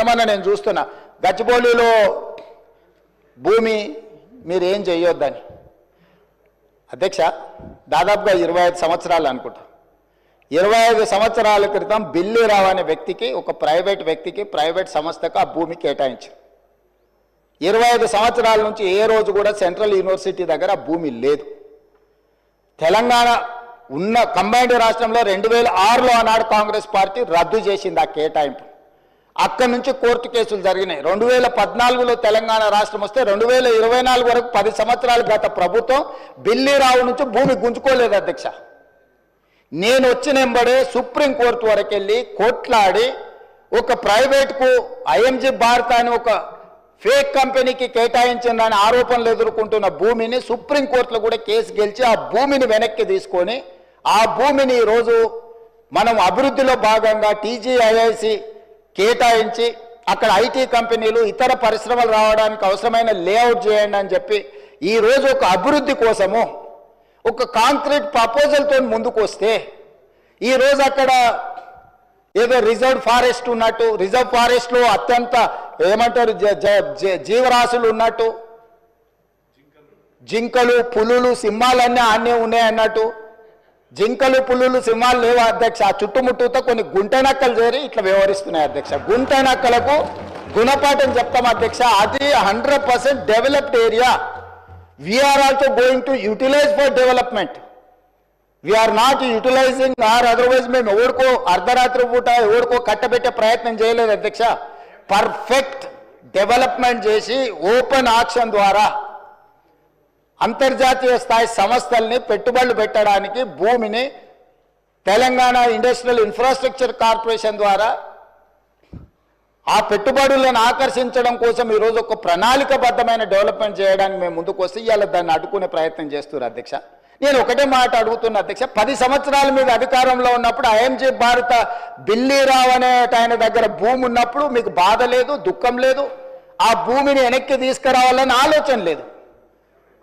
నిన్నమన్నా నేను చూస్తున్నా గచ్చిబౌలిలో భూమి మీరు ఏం చేయొద్దని. అధ్యక్ష, దాదాపుగా 25 సంవత్సరాలు అనుకుంటా, 25 సంవత్సరాల క్రితం బిల్లీరావు అనే వ్యక్తికి, ఒక ప్రైవేట్ వ్యక్తికి, ప్రైవేట్ సంస్థకు ఆ భూమి కేటాయించారు. 25 సంవత్సరాల నుంచి ఏ రోజు కూడా సెంట్రల్ యూనివర్సిటీ దగ్గర ఆ భూమి లేదు. తెలంగాణ ఉన్న కంబైన్డ్ రాష్ట్రంలో 2006లో ఆనాడు కాంగ్రెస్ పార్టీ రద్దు చేసింది ఆ కేటాయింపు. అక్కడి నుంచి కోర్టు కేసులు జరిగినాయి. 2014లో తెలంగాణ రాష్ట్రం వస్తే 2024 వరకు 10 సంవత్సరాలు గత ప్రభుత్వం బిల్లీరావు నుంచి భూమి గుంజుకోలేదు అధ్యక్ష. నేను వచ్చిన వెంబడే సుప్రీంకోర్టు వరకు వెళ్ళి కొట్లాడి ఒక ప్రైవేట్కు ఐఎంజీ భారత్ అని ఒక ఫేక్ కంపెనీకి కేటాయించిందని ఆరోపణలు ఎదుర్కొంటున్న భూమిని సుప్రీంకోర్టులో కూడా కేసు గెలిచి ఆ భూమిని వెనక్కి తీసుకొని ఆ భూమిని ఈరోజు మనం అభివృద్ధిలో భాగంగా టీజీఐఐసి కేటాయించి అక్కడ ఐటీ కంపెనీలు ఇతర పరిశ్రమలు రావడానికి అవసరమైన లేఅవుట్ చేయండి అని చెప్పి ఈరోజు ఒక అభివృద్ధి కోసము ఒక కాంక్రీట్ ప్రపోజల్తో ముందుకు వస్తే ఈరోజు అక్కడ ఏదో రిజర్వ్ ఫారెస్ట్ ఉన్నట్టు, రిజర్వ్ ఫారెస్ట్లో అత్యంత ఏమంటారు జీవరాశులు ఉన్నట్టు, జింకలు పులులు సింహాలన్నీ ఆనే ఉన్నాయి అన్నట్టు, జింకలు పులులు సింహాలు లేవు అధ్యక్ష. ఆ చుట్టుముట్టుతో కొన్ని గుంటనక్కలు చేరి ఇట్లా వ్యవహరిస్తున్నాయి అధ్యక్ష. గుంటనక్కలకు గుణపాఠం చెప్తాం అధ్యక్ష. అది 100% developed area. We are also going to utilize for development. We are not utilizing or otherwise మేము ఎవరికో అర్ధరాత్రి పూట ఎవరికో కట్టబెట్టే ప్రయత్నం చేయలేదు అధ్యక్ష. పర్ఫెక్ట్ డెవలప్మెంట్ చేసి ఓపెన్ ఆక్షన్ ద్వారా అంతర్జాతీయ స్థాయి సంస్థల్ని పెట్టుబడులు పెట్టడానికి భూమిని తెలంగాణ ఇండస్ట్రియల్ ఇన్ఫ్రాస్ట్రక్చర్ కార్పొరేషన్ ద్వారా ఆ పెట్టుబడులను ఆకర్షించడం కోసం ఈరోజు ఒక ప్రణాళికబద్ధమైన డెవలప్మెంట్ చేయడానికి మేము ముందుకు వస్తే ఇవాళ దాన్ని అడ్డుకునే ప్రయత్నం చేస్తున్నారు అధ్యక్ష. నేను ఒకటే మాట అడుగుతున్నా అధ్యక్ష, 10 సంవత్సరాల మీద అధికారంలో ఉన్నప్పుడు ఐఎంజీ భారత బిల్లీరావు అనే ఆయన దగ్గర భూమి ఉన్నప్పుడు మీకు బాధ లేదు, దుఃఖం లేదు, ఆ భూమిని వెనక్కి తీసుకురావాలని ఆలోచన లేదు.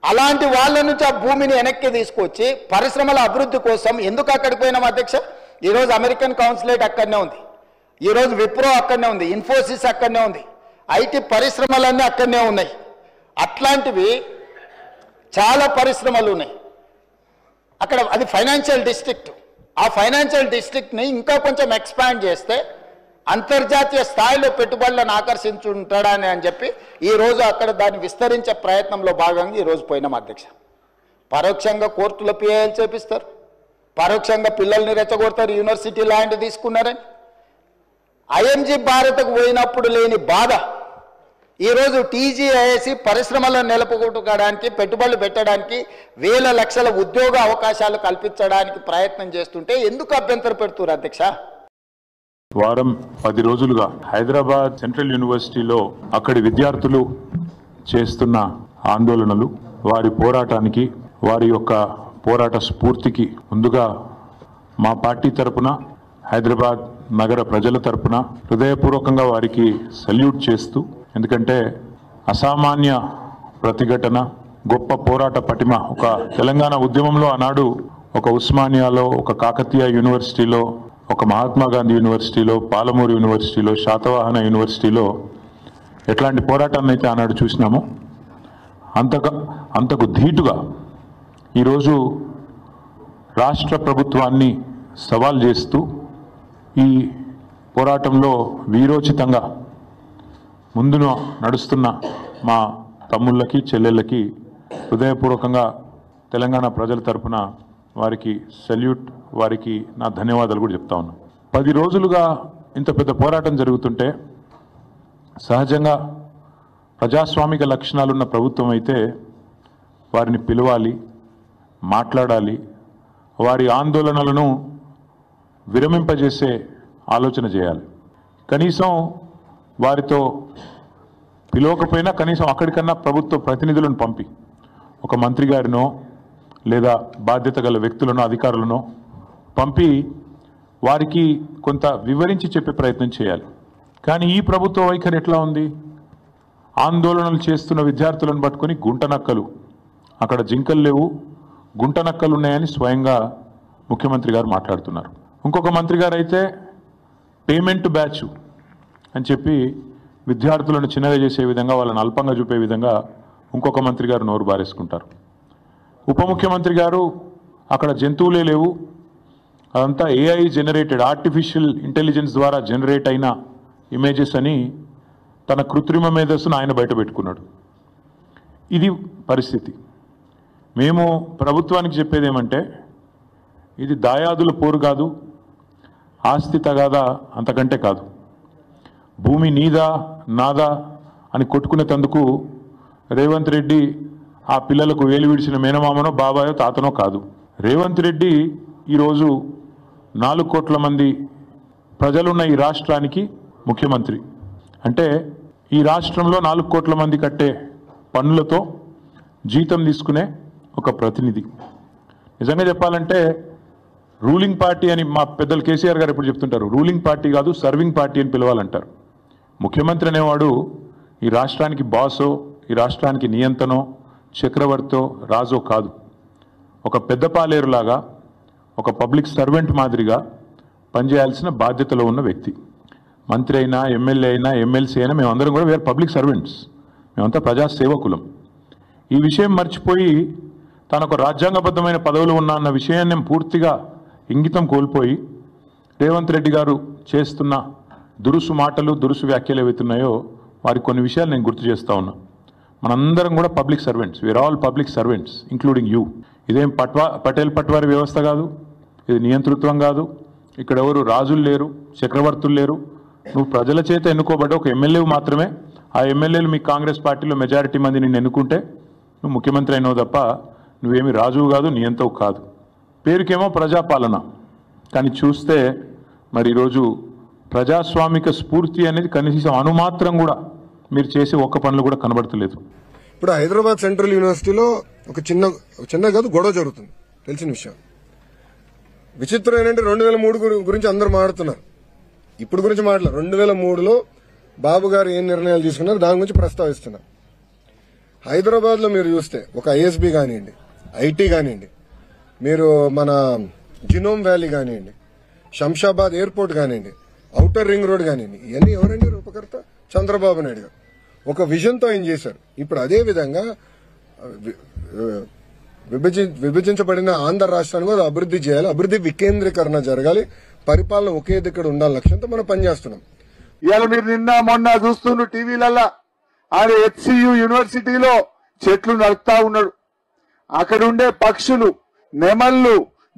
అలాంటి వాళ్ళ నుంచి ఆ భూమిని వెనక్కి తీసుకొచ్చి పరిశ్రమల అభివృద్ధి కోసం ఎందుకు అక్కడికి పోయినాం అధ్యక్ష? ఈరోజు అమెరికన్ కౌన్సిలేట్ అక్కడనే ఉంది, ఈరోజు విప్రో అక్కడనే ఉంది, ఇన్ఫోసిస్ అక్కడనే ఉంది, ఐటీ పరిశ్రమలన్నీ అక్కడనే ఉన్నాయి. అట్లాంటివి చాలా పరిశ్రమలు ఉన్నాయి అక్కడ. అది ఫైనాన్షియల్ డిస్ట్రిక్ట్. ఆ ఫైనాన్షియల్ డిస్ట్రిక్ట్ని ఇంకా కొంచెం ఎక్స్పాండ్ చేస్తే అంతర్జాతీయ స్థాయిలో పెట్టుబడులను ఆకర్షించుంటాడని అని చెప్పి ఈరోజు అక్కడ దాన్ని విస్తరించే ప్రయత్నంలో భాగంగా ఈరోజు పోయినాం అధ్యక్ష. పరోక్షంగా కోర్టులో పిఐఎల్ చేపిస్తారు, పరోక్షంగా పిల్లల్ని రెచ్చగొడతారు, యూనివర్సిటీ ల్యాండ్ తీసుకున్నారని. ఐఎంజీ భారత్కు పోయినప్పుడు లేని బాధ ఈరోజు టీజీఐఐసి పరిశ్రమలను నిలుపుకోవడానికి, పెట్టుబడులు పెట్టడానికి, వేల లక్షల ఉద్యోగ అవకాశాలు కల్పించడానికి ప్రయత్నం చేస్తుంటే ఎందుకు అభ్యంతరం పెడుతున్నారు అధ్యక్ష? వారం 10 రోజులుగా హైదరాబాద్ సెంట్రల్ యూనివర్సిటీలో అక్కడి విద్యార్థులు చేస్తున్న ఆందోళనలు, వారి పోరాటానికి, వారి యొక్క పోరాట స్ఫూర్తికి ముందుగా మా పార్టీ తరపున, హైదరాబాద్ నగర ప్రజల తరపున హృదయపూర్వకంగా వారికి సల్యూట్ చేస్తూ, ఎందుకంటే అసామాన్య ప్రతిఘటన, గొప్ప పోరాట పటిమ, ఒక తెలంగాణ ఉద్యమంలో ఆనాడు ఒక ఉస్మానియాలో, ఒక కాకతీయ యూనివర్సిటీలో, ఒక మహాత్మా గాంధీ యూనివర్సిటీలో, పాలమూరు యూనివర్సిటీలో, శాతవాహన యూనివర్సిటీలో ఎట్లాంటి పోరాటాన్ని అయితే ఆనాడు చూసినామో అంతకు ధీటుగా ఈరోజు రాష్ట్ర ప్రభుత్వాన్ని సవాల్ చేస్తూ ఈ పోరాటంలో వీరోచితంగా ముందున నడుస్తున్న మా తమ్ముళ్ళకి, చెల్లెళ్ళకి హృదయపూర్వకంగా తెలంగాణ ప్రజల తరపున వారికి సల్యూట్, వారికి నా ధన్యవాదాలు కూడా చెప్తా ఉన్నాను. 10 రోజులుగా ఇంత పెద్ద పోరాటం జరుగుతుంటే సహజంగా ప్రజాస్వామిక లక్షణాలున్న ప్రభుత్వం అయితే వారిని పిలవాలి, మాట్లాడాలి, వారి ఆందోళనలను విరమింపజేసే ఆలోచన చేయాలి. కనీసం వారితో పిలవకపోయినా కనీసం అక్కడికన్నా ప్రభుత్వ ప్రతినిధులను పంపి ఒక మంత్రి గారినో లేదా బాధ్యత గల వ్యక్తులను, అధికారులను పంపి వారికి కొంత వివరించి చెప్పే ప్రయత్నం చేయాలి. కానీ ఈ ప్రభుత్వ వైఖరి ఎట్లా ఉంది? ఆందోళనలు చేస్తున్న విద్యార్థులను పట్టుకొని గుంటనక్కలు, అక్కడ జింకలు లేవు, గుంటనక్కలు ఉన్నాయని స్వయంగా ముఖ్యమంత్రి గారు మాట్లాడుతున్నారు. ఇంకొక మంత్రి గారు అయితే పేమెంట్ బ్యాచ్, అని చెప్పి విద్యార్థులను చిన్నగా చేసే విధంగా, వాళ్ళని అల్పంగా చూపే విధంగా ఇంకొక మంత్రి గారు నోరు బారేసుకుంటారు. ఉప ముఖ్యమంత్రి గారు అక్కడ జంతువులే లేవు, అదంతా ఏఐ జనరేటెడ్, ఆర్టిఫిషియల్ ఇంటెలిజెన్స్ ద్వారా జనరేట్ అయిన ఇమేజెస్ అని తన కృత్రిమ మేధస్సును ఆయన బయట పెట్టుకున్నాడు. ఇది పరిస్థితి. మేము ప్రభుత్వానికి చెప్పేది ఏమంటే, ఇది దాయాదుల పోరు కాదు, ఆస్తి తగాదా అంతకంటే కాదు. భూమి నీదా నాదా అని కొట్టుకునేందుకు రేవంత్ రెడ్డి ఆ పిల్లలకు వేలు విడిచిన మేనమామనో బాబాయో తాతనో కాదు. రేవంత్ రెడ్డి ఈరోజు 4 కోట్ల మంది ప్రజలున్న ఈ రాష్ట్రానికి ముఖ్యమంత్రి. అంటే ఈ రాష్ట్రంలో 4 కోట్ల మంది కట్టే పన్నులతో జీతం తీసుకునే ఒక ప్రతినిధి. నిజంగా చెప్పాలంటే రూలింగ్ పార్టీ అని మా పెద్దలు కేసీఆర్ గారు ఎప్పుడు చెప్తుంటారు, రూలింగ్ పార్టీ కాదు సర్వింగ్ పార్టీ అని పిలవాలంటారు. ముఖ్యమంత్రి అనేవాడు ఈ రాష్ట్రానికి బాసో, ఈ రాష్ట్రానికి నియంతనో, చక్రవర్తో, రాజో కాదు. ఒక పెద్ద పాలేరులాగా, ఒక పబ్లిక్ సర్వెంట్ మాదిరిగా పనిచేయాల్సిన బాధ్యతలో ఉన్న వ్యక్తి. మంత్రి అయినా, ఎమ్మెల్యే అయినా, ఎమ్మెల్సీ అయినా మేమందరం కూడా వేరే పబ్లిక్ సర్వెంట్స్, మేమంతా ప్రజాసేవకులం. ఈ విషయం మర్చిపోయి తనకు రాజ్యాంగబద్ధమైన పదవులు ఉన్నా అన్న విషయాన్ని పూర్తిగా ఇంగితం కోల్పోయి రేవంత్ రెడ్డి గారు చేస్తున్న దురుసు మాటలు, దురుసు వ్యాఖ్యలు ఏవైతున్నాయో వారి కొన్ని విషయాలు నేను గుర్తు చేస్తా ఉన్నా. మనందరం కూడా public servants, we are all public servants including you. ఇదేం పటేల్ పట్వారి వ్యవస్థ కాదు, ఇది నియంతృత్వం కాదు. ఇక్కడ ఎవరు రాజులు లేరు, చక్రవర్తులు లేరు. నువ్వు ప్రజల చేత ఎన్నుకోబడ్డ ఒక ఎమ్మెల్యే మాత్రమే. ఆ ఎమ్మెల్యేలు మీ కాంగ్రెస్ పార్టీలో మెజారిటీ మంది నిన్ను ఎన్నుకుంటే నువ్వు ముఖ్యమంత్రి అయినావు తప్ప నువ్వేమి రాజువు కాదు, నియంతవు కాదు. పేరుకేమో ప్రజాపాలన, కానీ చూస్తే మరి ఈరోజు ప్రజాస్వామిక స్ఫూర్తి అనేది కనీసం అణుమాత్రం కూడా మీరు చేసే ఒక్క పనులు కూడా కనబడతలేదు. ఇప్పుడు హైదరాబాద్ సెంట్రల్ యూనివర్సిటీలో ఒక చిన్న కాదు గొడవ జరుగుతుంది, తెలిసిన విషయం. విచిత్రం ఏంటంటే 2003 గురించి అందరూ మాట్లాడుతున్నారు, ఇప్పుడు గురించి మాట్లాడారు. 2003లో బాబు గారు ఏం నిర్ణయాలు తీసుకున్నారు దాని గురించి ప్రస్తావిస్తున్నారు. హైదరాబాద్ లో మీరు చూస్తే ఒక ఐఎస్బి కానివ్వండి, ఐటీ కానివ్వండి, మీరు మన జినోమ్ వ్యాలీ కానివ్వండి, శంషాబాద్ ఎయిర్పోర్ట్ కానివ్వండి, ఔటర్ రింగ్ రోడ్ కానివ్వండి, ఇవన్నీ ఎవరండి రూపకర్త? చంద్రబాబు నాయుడు గారు ఒక విజన్తో ఏం చేశారు. ఇప్పుడు అదే విధంగా విభజించబడిన ఆంధ్ర రాష్ట్రాన్ని కూడా అభివృద్ధి చేయాలి, అభివృద్ధి వికేంద్రీకరణ జరగాలి, పరిపాలన ఒకే దగ్గర ఉండాలి లక్ష్యంతో మనం పనిచేస్తున్నాం. ఇవాళ మీరు నిన్న మొన్న చూస్తున్న టీవీలల్లా ఆయన హెచ్సియు యూనివర్సిటీలో చెట్లు నరుకుతా ఉన్నాడు. అక్కడ ఉండే పక్షులు, నెమళ్ళు,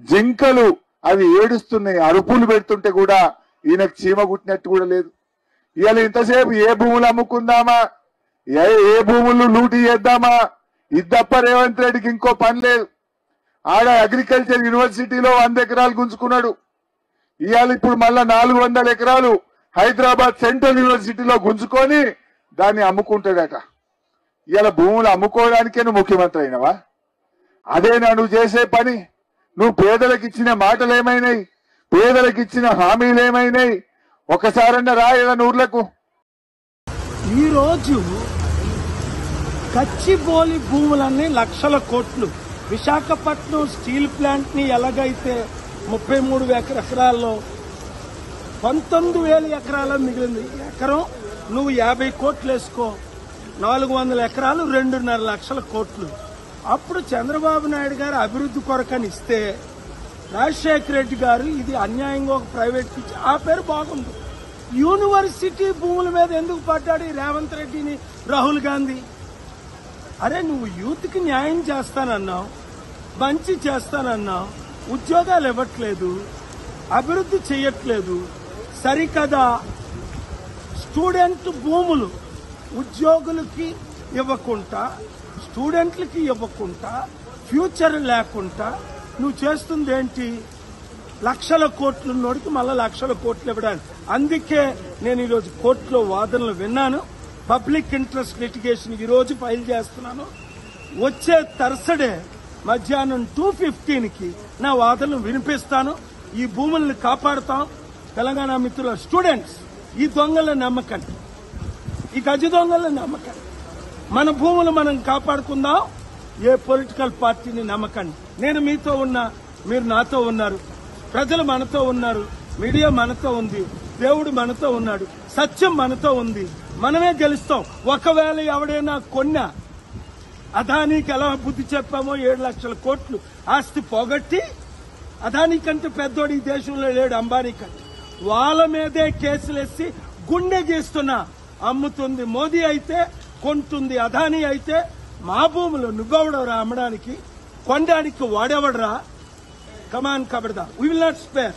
జింకలు అవి ఏడుస్తున్నాయి, అరుపులు పెడుతుంటే కూడా ఈయనకు చీమ కుట్టినట్టు కూడా లేదు. ఇవాళ ఇంతసేపు ఏ భూములు అమ్ముకుందామా, ఏ భూములు లూటీ చేద్దామా, ఇది తప్ప రేవంత్ రెడ్డికి ఇంకో పని లేదు. ఆడ అగ్రికల్చర్ యూనివర్సిటీలో 100 ఎకరాలు గుంజుకున్నాడు. ఇవాళ ఇప్పుడు మళ్ళా 400 ఎకరాలు హైదరాబాద్ సెంట్రల్ యూనివర్సిటీలో గుంజుకొని దాన్ని అమ్ముకుంటాడట. ఇవాళ భూములు అమ్ముకోవడానికే నువ్వు ముఖ్యమంత్రి అయినవా? అదేనా నువ్వు చేసే పని? నువ్వు పేదలకు ఇచ్చిన మాటలు ఏమైనాయి? పేదలకు ఇచ్చిన హామీలు ఏమైనాయి? ఒకసారన్నా రా ఏదైనా ఊర్లకు. ఈరోజు కచ్చిబోలి భూములన్నీ లక్షల కోట్లు. విశాఖపట్నం స్టీల్ ప్లాంట్ ని ఎలాగైతే 33 ఎకరాల్లో 19,000 ఎకరాల మిగిలింది. ఎకరం నువ్వు 50 కోట్లు వేసుకో, 400 ఎకరాలు 2.5 లక్షల కోట్లు. అప్పుడు చంద్రబాబు నాయుడు గారు అభివృద్ధి కొరకని ఇస్తే రాజశేఖర రెడ్డి గారు ఇది అన్యాయంగా ఒక ప్రైవేట్ ఇచ్చి ఆ పేరు బాగుంది. యూనివర్సిటీ భూముల మీద ఎందుకు పడ్డాడు ఈ రేవంత్ రెడ్డిని రాహుల్ గాంధీ? అరే నువ్వు యూత్ కి న్యాయం చేస్తానన్నావు, మంచి చేస్తానన్నావు, ఉద్యోగాలు ఇవ్వట్లేదు, అభివృద్ధి చేయట్లేదు. సరికదా స్టూడెంట్ భూములు ఉద్యోగులకి ఇవ్వకుండా, స్టూడెంట్లకి ఇవ్వకుండా, ఫ్యూచర్ లేకుండా నువ్వు చేస్తుంది ఏంటి? లక్షల కోట్లు ఉన్నోడికి మళ్ళా లక్షల కోట్లు ఇవ్వడానికి. అందుకే నేను ఈరోజు కోర్టులో వాదనలు విన్నాను. పబ్లిక్ ఇంట్రెస్ట్ లిటిగేషన్ ఈ రోజు ఫైల్ చేస్తున్నాను. వచ్చే థర్స్డే మధ్యాహ్నం 2:15కి నా వాదనలు వినిపిస్తాను. ఈ భూములను కాపాడుతాం. తెలంగాణ మిత్రుల స్టూడెంట్స్, ఈ దొంగలను నమ్మకండి, ఈ గజ దొంగలను నమ్మకండి. మన భూములు మనం కాపాడుకుందాం. ఏ పొలిటికల్ పార్టీని నమ్మకండి. నేను మీతో ఉన్నా, మీరు నాతో ఉన్నారు, ప్రజలు మనతో ఉన్నారు, మీడియా మనతో ఉంది. దేవుడు మనతో ఉన్నాడు, సత్యం మనతో ఉంది, మనమే గెలుస్తాం. ఒకవేళ ఎవడైనా కొన్నా అదానికి ఎలా బుద్ధి చెప్పామో 7 లక్షల కోట్లు ఆస్తి పోగొట్టి, అదాని కంటే పెద్దోడు ఈ దేశంలో లేడు, అంబానీ కంటే, వాళ్ళ మీదే కేసులేసి గుండె గీస్తున్నా అమ్ముతుంది మోదీ అయితే, కొంటుంది అదానీ అయితే. మా భూములు నువ్వెవడరా అమ్మడానికి, కొనడానికి వాడెవడరా? కమాన్ కబడ్దా, వీ విల్ నాట్ స్పేర్.